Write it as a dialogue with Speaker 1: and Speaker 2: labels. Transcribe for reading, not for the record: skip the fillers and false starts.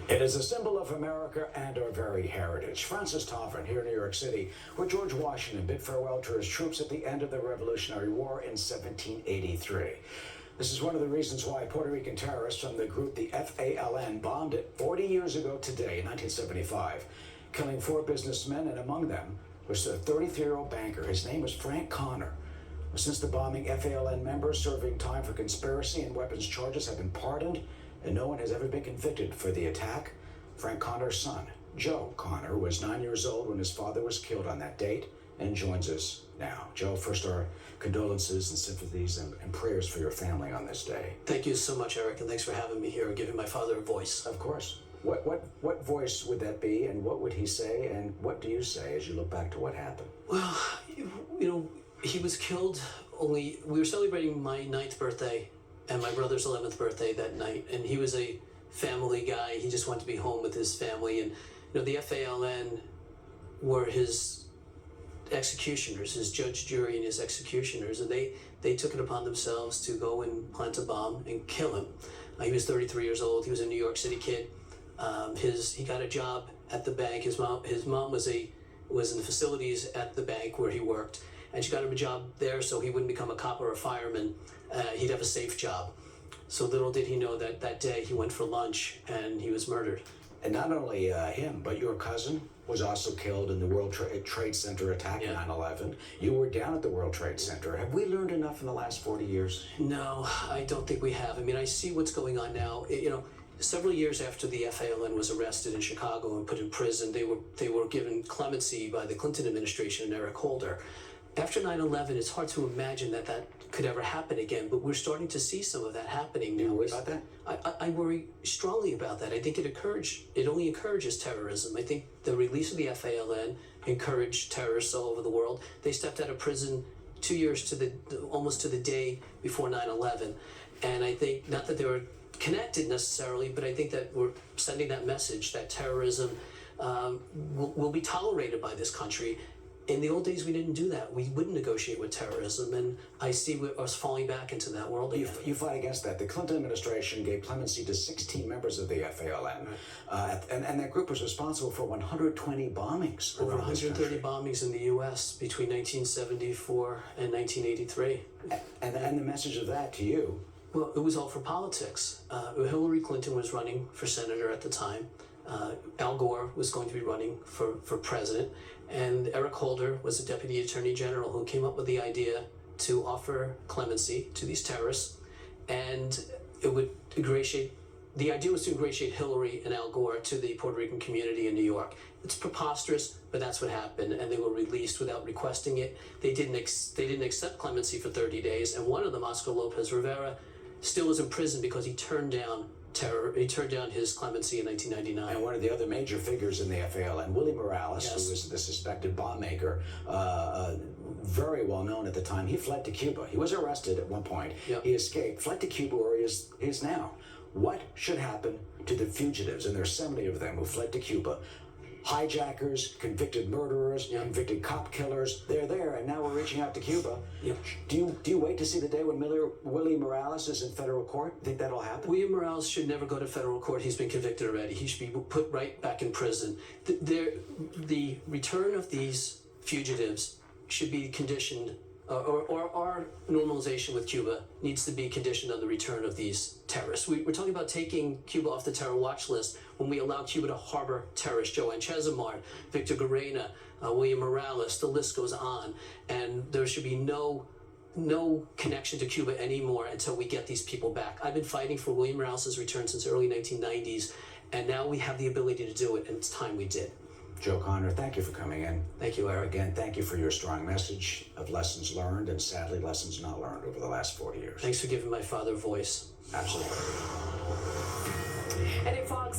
Speaker 1: It is a symbol of America and our very heritage. Francis Tavern here in New York City, where George Washington bid farewell to his troops at the end of the Revolutionary War in 1783. This is one of the reasons why Puerto Rican terrorists from the group the FALN bombed it 40 years ago today in 1975, killing 4 businessmen, and among them was a 33-year-old banker. His name was Frank Connor. Since the bombing, FALN members serving time for conspiracy and weapons charges have been pardoned, and no one has ever been convicted for the attack. Frank Connor's son, Joe Connor, was 9 years old when his father was killed on that date and joins us now. Joe, first our condolences and sympathies and prayers for your family on this day.
Speaker 2: Thank you so much, Eric, and thanks for having me here and giving my father a voice.
Speaker 1: Of course. What voice would that be, and what would he say, and what do you say as you look back to what happened?
Speaker 2: Well, he was killed we were celebrating my 9th birthday and my brother's 11th birthday that night, and he was a family guy. He just wanted to be home with his family, and the FALN were his executioners, his judge, jury, and his executioners, and they took it upon themselves to go and plant a bomb and kill him. He was 33 years old. He was a New York City kid. He got a job at the bank. His mom was in the facilities at the bank where he worked, and she got him a job there so he wouldn't become a cop or a fireman. He'd have a safe job. So little did he know that that day he went for lunch and he was murdered.
Speaker 1: And not only him, but your cousin was also killed in the World Trade Center attack in 9/11. You were down at the World Trade Center. Have we learned enough in the last 40 years?
Speaker 2: No, I don't think we have. I mean, I see what's going on now. Several years after the FALN was arrested in Chicago and put in prison, they were given clemency by the Clinton administration and Eric Holder. After 9/11, it's hard to imagine that could ever happen again, but we're starting to see some of that happening now.
Speaker 1: You worry about that?
Speaker 2: I worry strongly about that. I think it only encourages terrorism. I think the release of the FALN encouraged terrorists all over the world. They stepped out of prison 2 years almost to the day before 9/11. And I think, not that they were connected necessarily, but I think that we're sending that message that terrorism will be tolerated by this country. In the old days, we didn't do that. We wouldn't negotiate with terrorism, and I see us falling back into that world again.
Speaker 1: You fight against that. The Clinton administration gave clemency to 16 members of the FALN, and that group was responsible for 120 bombings.
Speaker 2: Over 130 bombings in the U.S. between 1974 and 1983.
Speaker 1: And the message of that to you?
Speaker 2: Well, it was all for politics. Hillary Clinton was running for senator at the time. Al Gore was going to be running for president, and Eric Holder was the deputy attorney general who came up with the idea to offer clemency to these terrorists, and the idea was to ingratiate Hillary and Al Gore to the Puerto Rican community in New York. It's preposterous, but that's what happened, and they were released without requesting it. They didn't accept clemency for 30 days, and one of them, Oscar Lopez Rivera, still is in prison because he turned down his clemency in 1999.
Speaker 1: And one of the other major figures in the FALN, Willie Morales,
Speaker 2: Yes.
Speaker 1: who was the suspected bomb maker, very well known at the time, he fled to Cuba. He was arrested at one point.
Speaker 2: Yep.
Speaker 1: He escaped, fled to Cuba, where he is now. What should happen to the fugitives, and there's 70 of them who fled to Cuba? Hijackers, convicted murderers, convicted cop killers, they're there, and now we're reaching out to Cuba.
Speaker 2: Yep.
Speaker 1: Do you wait to see the day when Willie Morales is in federal court? Think that'll happen?
Speaker 2: William Morales should never go to federal court. He's been convicted already. He should be put right back in prison. The return of these fugitives should be conditioned, or our normalization with Cuba needs to be conditioned on the return of these terrorists. We're talking about taking Cuba off the terror watch list when we allow Cuba to harbor terrorists. Joanne Chesimard, Victor Garena, William Morales, the list goes on. And there should be no connection to Cuba anymore until we get these people back. I've been fighting for William Morales' return since the early 1990s, and now we have the ability to do it, and it's time we did.
Speaker 1: Joe Connor, thank you for coming in.
Speaker 2: Thank you, Eric.
Speaker 1: Again, thank you for your strong message of lessons learned and sadly lessons not learned over the last 40 years.
Speaker 2: Thanks for giving my father a voice.
Speaker 1: Absolutely.
Speaker 3: And at Fox